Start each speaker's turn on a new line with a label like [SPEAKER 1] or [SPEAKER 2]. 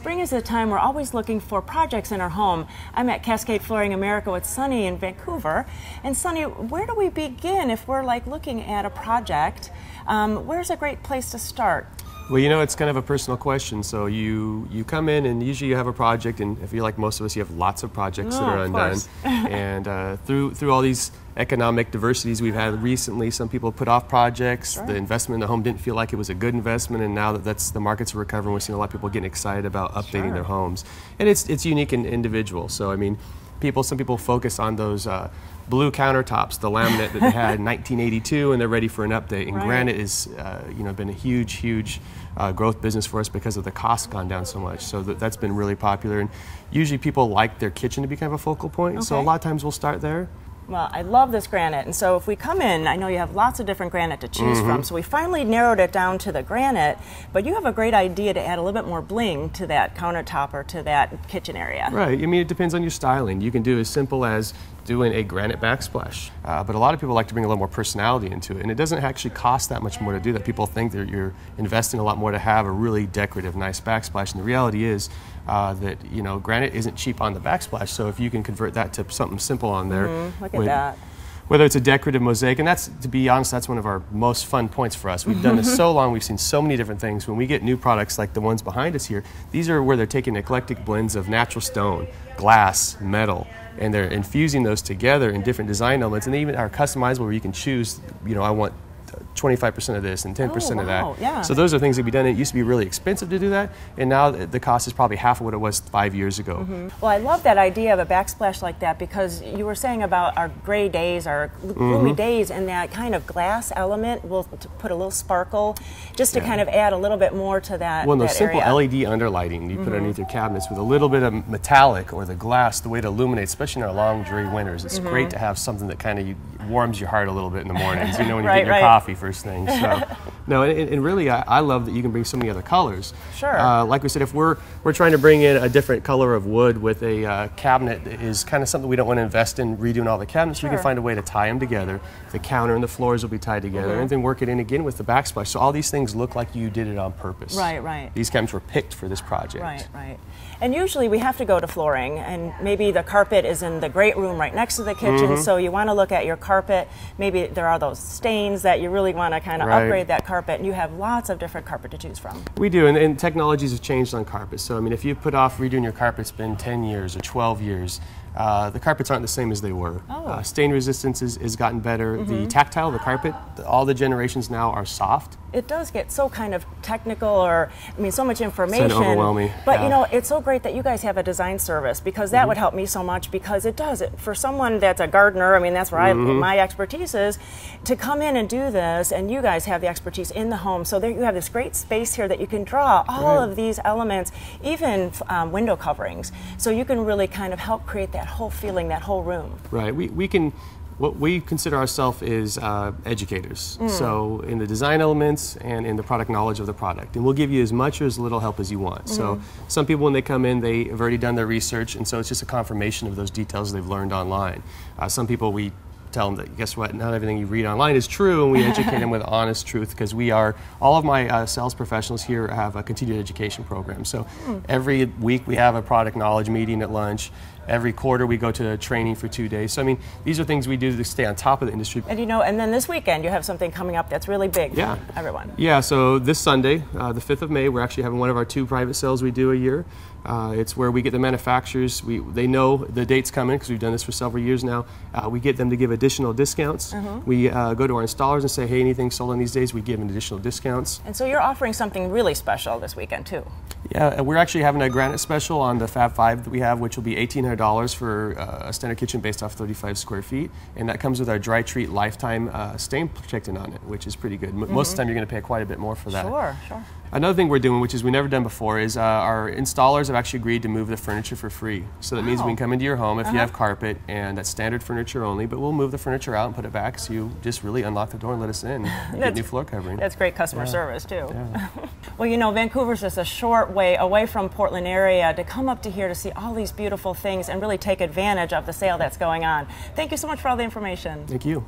[SPEAKER 1] spring is a time we're always looking for projects in our home. I'm at Cascade Flooring America with Sunny in Vancouver. And Sunny, where do we begin if we're like looking at a project? Where's a great place to start?
[SPEAKER 2] Well, you know, it's kind of a personal question. So you come in and usually you have a project, and if you're like most of us, you have lots of projects that are undone. And through all these economic diversities we've had recently, some people put off projects. Right. The investment in the home didn't feel like it was a good investment, and now that the markets are recovering, we're seeing a lot of people getting excited about updating their homes. And it's unique and individual. So I mean, some people focus on those blue countertops, the laminate that they had in 1982, and they're ready for an update. And granite is, been a huge growth business for us because of the cost gone down so much. So that's been really popular. And usually people like their kitchen to be kind of a focal point. So a lot of times we'll start there.
[SPEAKER 1] Well, I love this granite, and so if we come in, I know you have lots of different granite to choose from, so we finally narrowed it down to the granite, but you have a great idea to add a little bit more bling to that countertop or to that kitchen area.
[SPEAKER 2] Right. I mean, it depends on your styling. You can do as simple as doing a granite backsplash, but a lot of people like to bring a little more personality into it, and it doesn't actually cost that much more to do that. People think that you're investing a lot more to have a really decorative, nice backsplash, and the reality is that granite isn't cheap on the backsplash. So if you can convert that to something simple on there,
[SPEAKER 1] look at that.
[SPEAKER 2] Whether it's a decorative mosaic, and that's, to be honest, that's one of our most fun points for us. We've done this so long, we've seen so many different things. When we get new products like the ones behind us here, these are where they're taking eclectic blends of natural stone, glass, metal, and they're infusing those together in different design elements, and they even are customizable where you can choose, I want 25% of this and 10% of that.
[SPEAKER 1] Yeah.
[SPEAKER 2] So those are things that we done. It used to be really expensive to do that, and now the cost is probably half of what it was 5 years ago.
[SPEAKER 1] Well, I love that idea of a backsplash like that, because you were saying about our gray days, our gloomy days, and that kind of glass element will put a little sparkle just to kind of add a little bit more to that.
[SPEAKER 2] Well, those simple
[SPEAKER 1] area.
[SPEAKER 2] LED underlighting you put underneath your cabinets with a little bit of metallic or the glass, the way to illuminate, especially in our long, dreary winters. It's great to have something that kind of warms your heart a little bit in the mornings, when you get your coffee first thing. So, no, and really, I love that you can bring so many other colors.
[SPEAKER 1] Sure.
[SPEAKER 2] Like we said, if we're trying to bring in a different color of wood with a cabinet that is kind of something we don't want to invest in redoing all the cabinets, we can find a way to tie them together. The counter and the floors will be tied together, and then work it in again with the backsplash. So all these things look like you did it on purpose.
[SPEAKER 1] Right.
[SPEAKER 2] These cabinets were picked for this project.
[SPEAKER 1] Right. And usually we have to go to flooring, and maybe the carpet is in the great room right next to the kitchen, so you want to look at your carpet. Maybe there are those stains that you really want to kind of upgrade that carpet, and you have lots of different carpet to choose from. We do,
[SPEAKER 2] and technologies have changed on carpets. So I mean, if you put off redoing your carpet, it's been 10 years or 12 years. The carpets aren't the same as they were. Stain resistance has gotten better. The tactile, the carpet, all the generations now are soft.
[SPEAKER 1] It does get so kind of technical, or so much information.
[SPEAKER 2] It's overwhelming.
[SPEAKER 1] But it's so great that you guys have a design service, because that would help me so much, because it does. For someone that's a gardener, that's where my expertise is, to come in and do this, and you guys have the expertise in the home, so there you have this great space here that you can draw all of these elements, even window coverings, so you can really kind of help create that whole feeling, that whole room.
[SPEAKER 2] Right. What we consider ourselves is educators. So in the design elements and in the product knowledge of the product. And we'll give you as much or as little help as you want. So some people, when they come in, they have already done their research, and so it's just a confirmation of those details they've learned online. Some people, we tell them that, guess what, not everything you read online is true, and we educate them with honest truth, because all of my sales professionals here have a continued education program. So every week we have a product knowledge meeting at lunch. Every quarter we go to training for 2 days. So these are things we do to stay on top of the industry.
[SPEAKER 1] And and then this weekend you have something coming up that's really big for everyone.
[SPEAKER 2] Yeah, so this Sunday, the 5th of May, we're actually having one of our 2 private sales we do a year. It's where we get the manufacturers, they know the date's coming, because we've done this for several years now. We get them to give additional discounts. We go to our installers and say, hey, anything sold on these days, we give them additional discounts.
[SPEAKER 1] And so you're offering something really special this weekend too.
[SPEAKER 2] Yeah, we're actually having a granite special on the Fab 5 that we have, which will be $1,800 for a standard kitchen based off 35 square feet. And that comes with our Dry Treat Lifetime stain protectant on it, which is pretty good. Most of the time you're going to pay quite a bit more for that.
[SPEAKER 1] Sure.
[SPEAKER 2] Another thing we're doing, which is we've never done before, is our installers have actually agreed to move the furniture for free. So that means we can come into your home if you have carpet, and that's standard furniture only, but we'll move the furniture out and put it back, so you just really unlock the door and let us in and get new floor covering.
[SPEAKER 1] That's great customer service too. Yeah. Well, Vancouver's just a short way away from Portland area. To come up to here to see all these beautiful things and really take advantage of the sale that's going on. Thank you so much for all the information.
[SPEAKER 2] Thank you.